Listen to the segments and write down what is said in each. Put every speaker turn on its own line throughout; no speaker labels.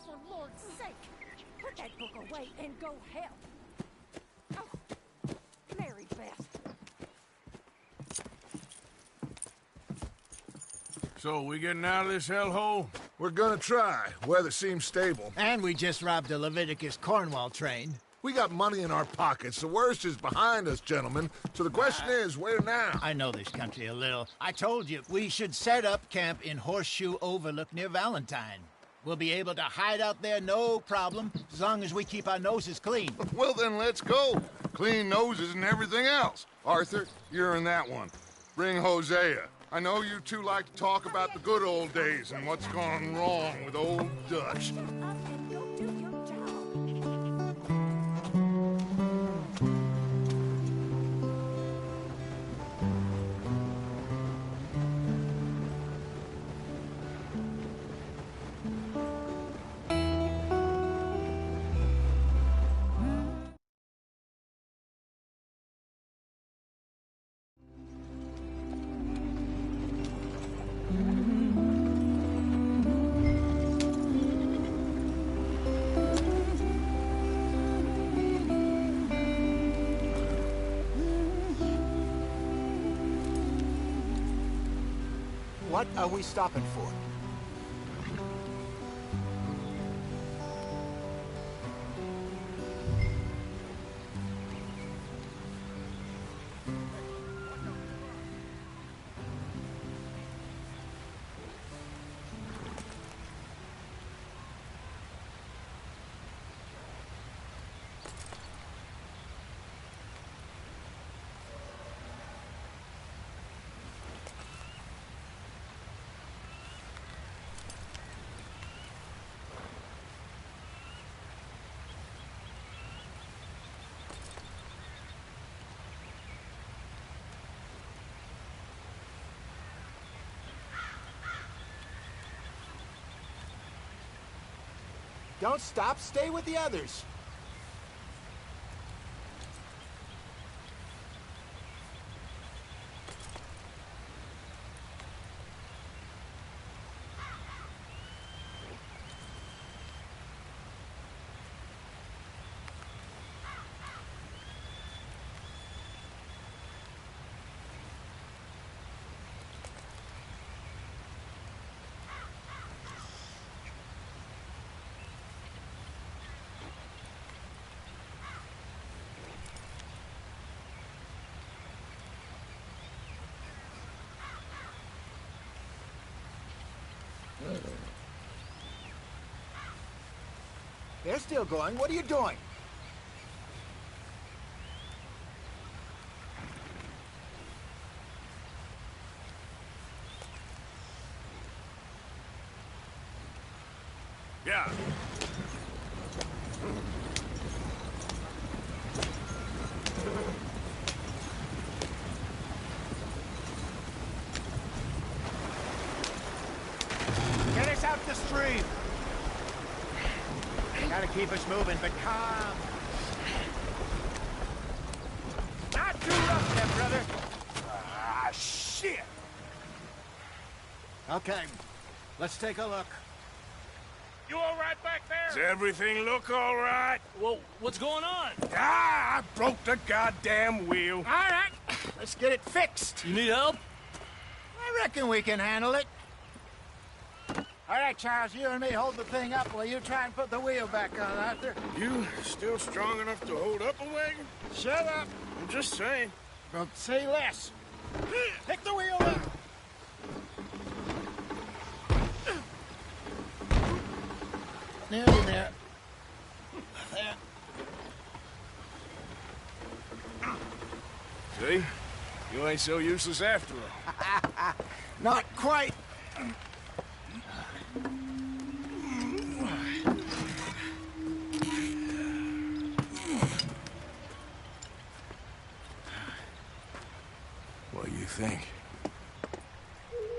For Lord's sake, put that book away and go help. Oh, Mary Beth.
So, we getting out of this hellhole?
We're gonna try. Weather seems stable.
And we just robbed a Leviticus Cornwall train.
We got money in our pockets. The worst is behind us, gentlemen. So the question is, where now?
I know this country a little. I told you, we should set up camp in Horseshoe Overlook near Valentine. We'll be able to hide out there, no problem, as long as we keep our noses clean.
Well, then let's go. Clean noses and everything else. Arthur, you're in that one. Bring Hosea. I know you two like to talk about the good old days and what's gone wrong with old Dutch.
Shut up and go do your job.
What are we stopping for? Don't stop, stay with the others. They're still going. What are you doing?
Yeah.
Get us out the stream. Gotta keep us moving, but calm. Not too rough there, brother.
Ah, shit!
Okay, let's take a look.
You all right back there?
Does everything look all right?
Well, what's going on?
Ah, I broke the goddamn wheel.
All right, let's get it fixed.
You need help?
I reckon we can handle it. All right, Charles, you and me hold the thing up while you try and put the wheel back on, Arthur.
You still strong enough to hold up a wagon?
Shut up.
I'm just saying.
Well, say less. Pick the wheel up. Nearly there. There.
See? You ain't so useless after all.
Not quite.
think?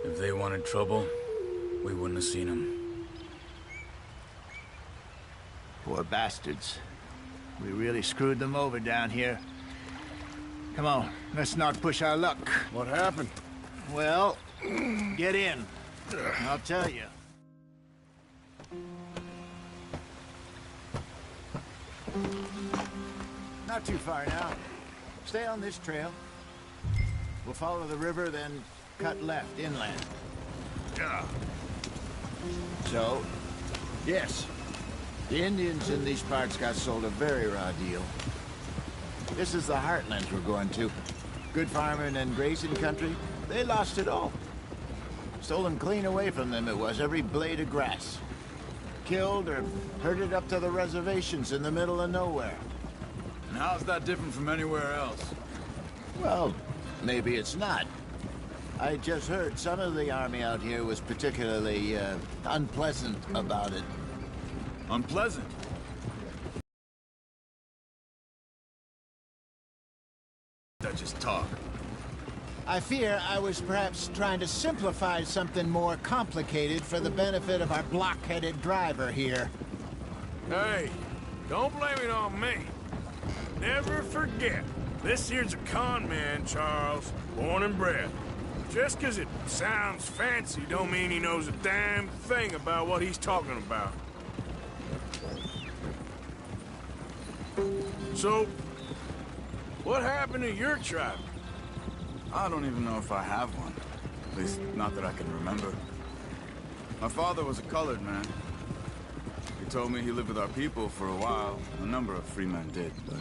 If they wanted trouble, we wouldn't have seen them.
Poor bastards. We really screwed them over down here. Come on, let's not push our luck.
What happened?
Well, get in. I'll tell you. Not too far now. Stay on this trail. We'll follow the river, then cut left inland.
Yeah.
So, yes, the Indians in these parts got sold a very raw deal. This is the heartlands we're going to. Good farming and grazing country, they lost it all. Stolen clean away from them it was, every blade of grass. Killed or herded up to the reservations in the middle of nowhere.
And how's that different from anywhere else?
Well, maybe it's not. I just heard some of the army out here was particularly, unpleasant about it.
Unpleasant? That just talk.
I fear I was perhaps trying to simplify something more complicated for the benefit of our block-headed driver here.
Hey, don't blame it on me. Never forget, this here's a con man, Charles, born and bred. Just 'cause it sounds fancy don't mean he knows a damn thing about what he's talking about. So, what happened to your tribe?
I don't even know if I have one. At least, not that I can remember. My father was a colored man. He told me he lived with our people for a while. A number of free men did, but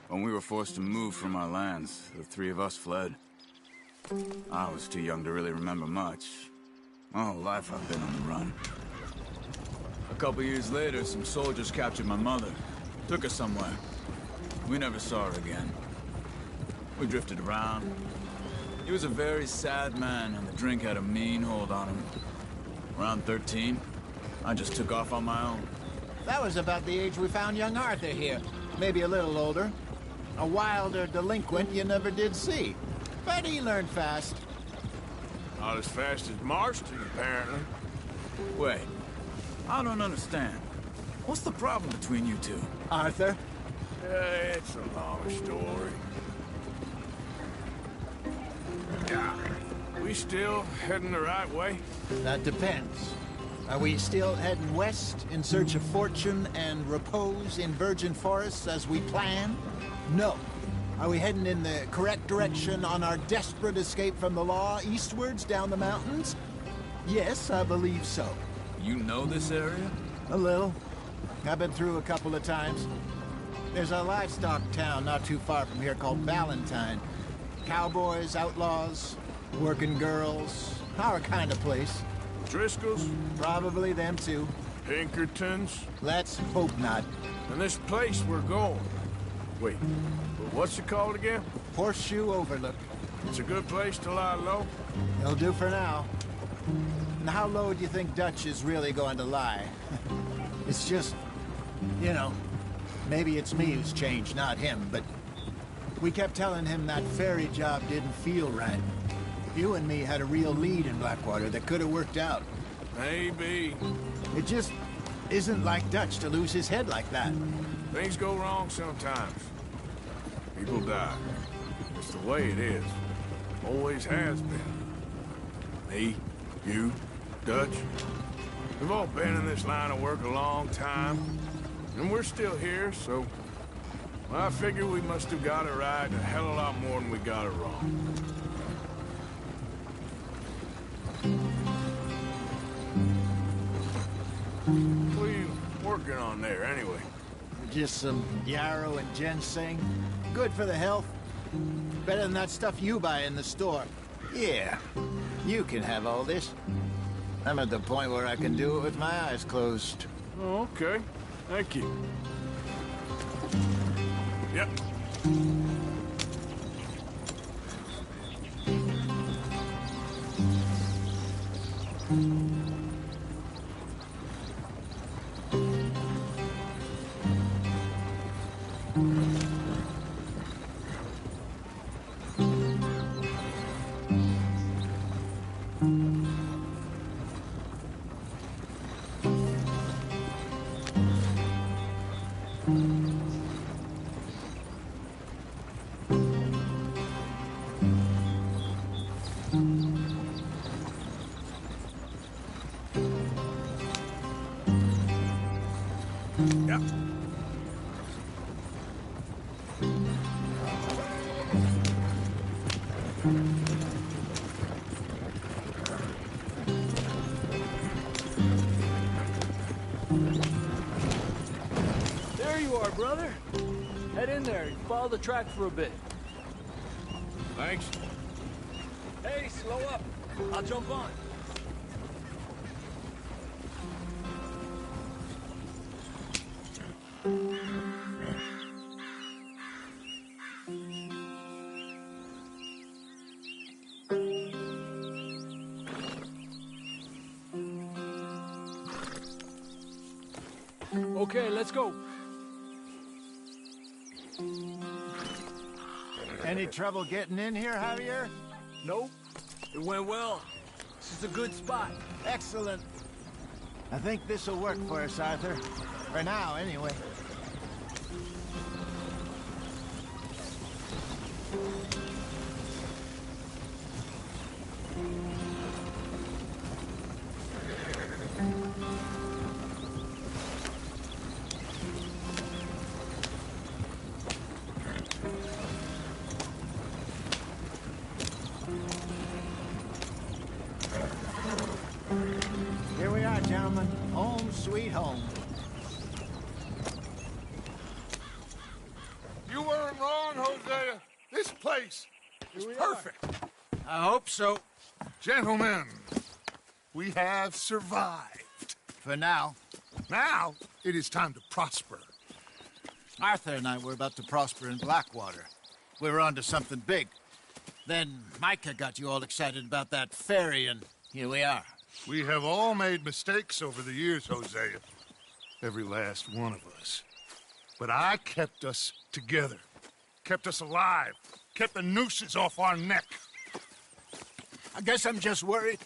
when we were forced to move from our lands, the three of us fled. I was too young to really remember much. My whole life I've been on the run. A couple years later, some soldiers captured my mother. Took her somewhere. We never saw her again. We drifted around. He was a very sad man, and the drink had a mean hold on him. Around 13, I just took off on my own.
That was about the age we found young Arthur here. Maybe a little older. A wilder delinquent you never did see. But he learned fast.
Not as fast as Marston, apparently.
Wait, I don't understand. What's the problem between you two?
Arthur?
It's a long story. Yeah. We still heading the right way?
That depends. Are we still heading west in search of fortune and repose in virgin forests as we planned? No. Are we heading in the correct direction on our desperate escape from the law eastwards down the mountains? Yes, I believe so.
You know this area?
A little. I've been through a couple of times. There's a livestock town not too far from here called Valentine. Cowboys, outlaws, working girls, our kind of place.
Driscoll's?
Probably them too.
Pinkertons?
Let's hope not.
And this place we're going. Wait, but what's it called again?
Horseshoe Overlook.
It's a good place to lie low?
It'll do for now. And how low do you think Dutch is really going to lie? It's just, you know, maybe it's me who's changed, not him, but we kept telling him that ferry job didn't feel right. You and me had a real lead in Blackwater that could have worked out.
Maybe.
It just isn't like Dutch to lose his head like that.
Things go wrong sometimes. People die. It's the way it is. Always has been. Me, you, Dutch. We've all been in this line of work a long time. And we're still here, so... well, I figure we must have got it right a hell of a lot more than we got it wrong. What are you working on there, anyway?
Just some yarrow and ginseng. Good for the health. Better than that stuff you buy in the store. Yeah, you can have all this. I'm at the point where I can do it with my eyes closed.
Oh, okay. Thank you. Yep. Yep.
There you are, brother. Head in there and follow the track for a bit.
Thanks.
Hey, slow up. I'll jump on. Okay, let's go.
Any trouble getting in here, Javier?
Nope. It went well. This is a good spot.
Excellent. I think this'll work for us, Arthur. For now, anyway. Here we are, gentlemen. Home sweet home.
You weren't wrong, Hosea. This place is perfect.
I hope so.
Gentlemen, we have survived.
For now.
Now, it is time to prosper.
Arthur and I were about to prosper in Blackwater. We were onto something big. Then Micah got you all excited about that ferry, and here we are.
We have all made mistakes over the years, Hosea. Every last one of us. But I kept us together. Kept us alive. Kept the nooses off our neck.
I guess I'm just worried.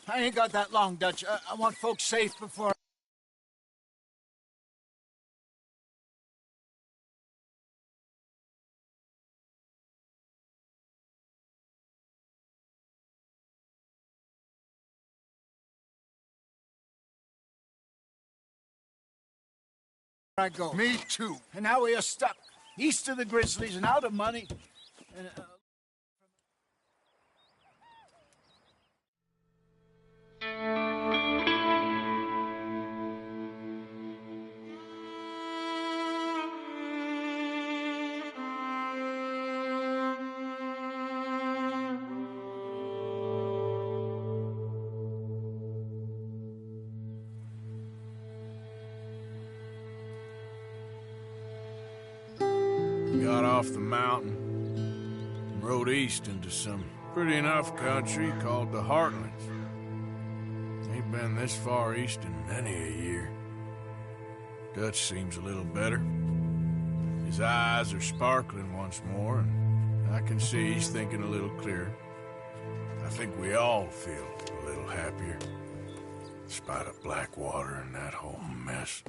I ain't got that long, Dutch. I want folks safe before... I go.
Me too.
And now we are stuck. East of the Grizzlies and out of money. And,
Got off the mountain and rode east into some pretty enough country called the Heartlands. Ain't been this far east in many a year. Dutch seems a little better. His eyes are sparkling once more, and I can see he's thinking a little clearer. I think we all feel a little happier, in spite of Blackwater and that whole mess.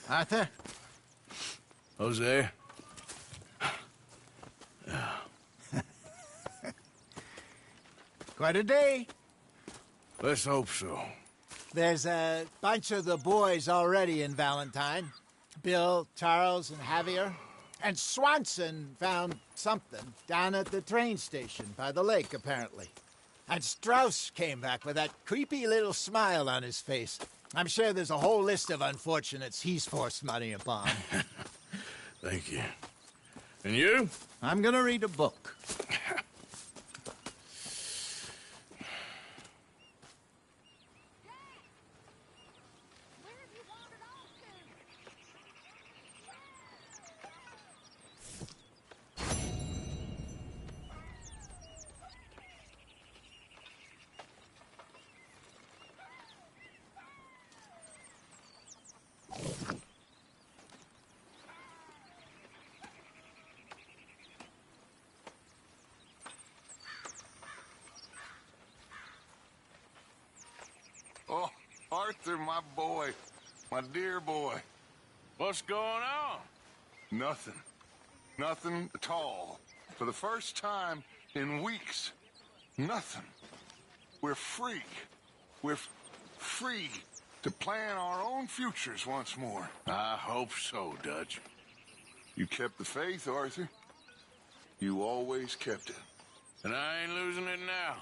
Arthur?
Hosea?
Quite a day.
Let's hope so.
There's a bunch of the boys already in Valentine. Bill, Charles, and Javier. And Swanson found something down at the train station by the lake, apparently. And Strauss came back with that creepy little smile on his face. I'm sure there's a whole list of unfortunates he's forced money upon.
Thank you. And you?
I'm gonna read a book.
Oh, Arthur, my boy. My dear boy.
What's going on?
Nothing. Nothing at all. For the first time in weeks. Nothing. We're free. We're free to plan our own futures once more.
I hope so, Dutch.
You kept the faith, Arthur. You always kept it.
And I ain't losing it now.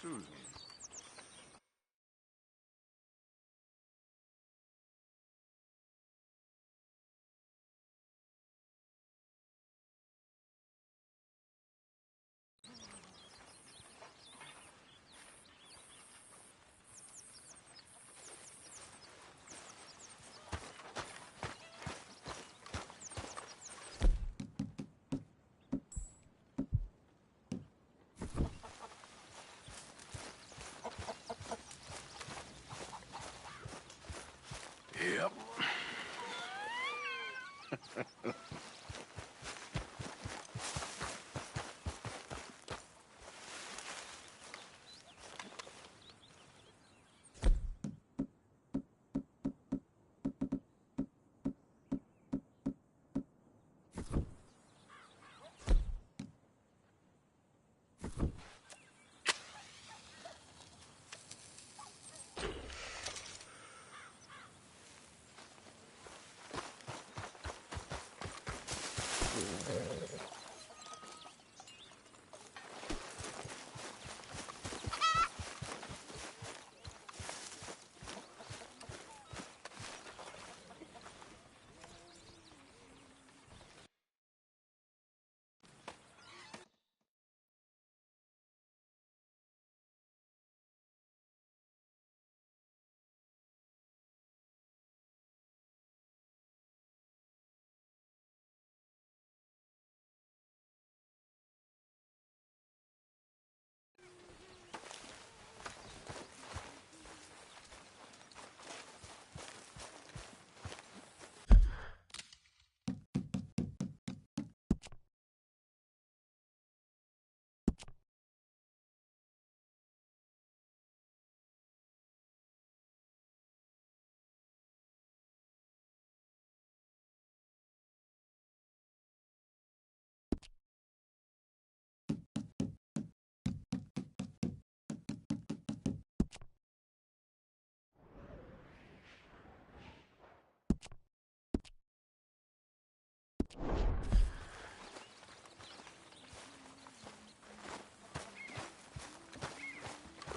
Susan.
Yep.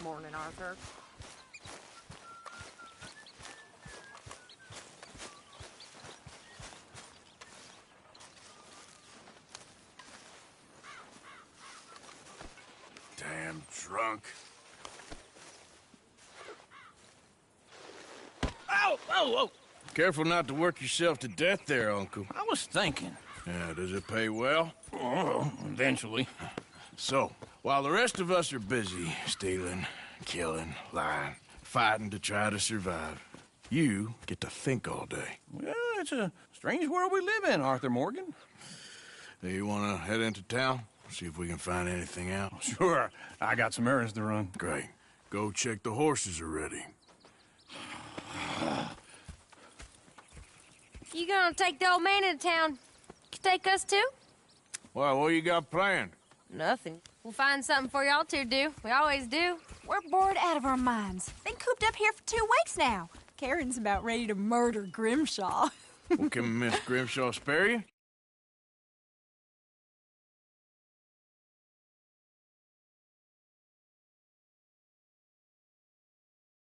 Morning, Arthur.
Damn drunk.
Ow! Oh, oh!
Careful not to work yourself to death there, Uncle.
I was thinking.
Yeah, does it pay well?
Oh, eventually.
So, while the rest of us are busy stealing, killing, lying, fighting to try to survive, you get to think all day.
Well, it's a strange world we live in, Arthur Morgan.
Hey, you want to head into town? See if we can find anything out?
Sure. I got some errands to run.
Great. Go check the horses are ready.
You gonna take the old man into town? You take us too?
Well, what you got planned?
Nothing. We'll find something for y'all to do. We always do.
We're bored out of our minds. Been cooped up here for 2 weeks now. Karen's about ready to murder Grimshaw.
Well, can Miss Grimshaw spare you?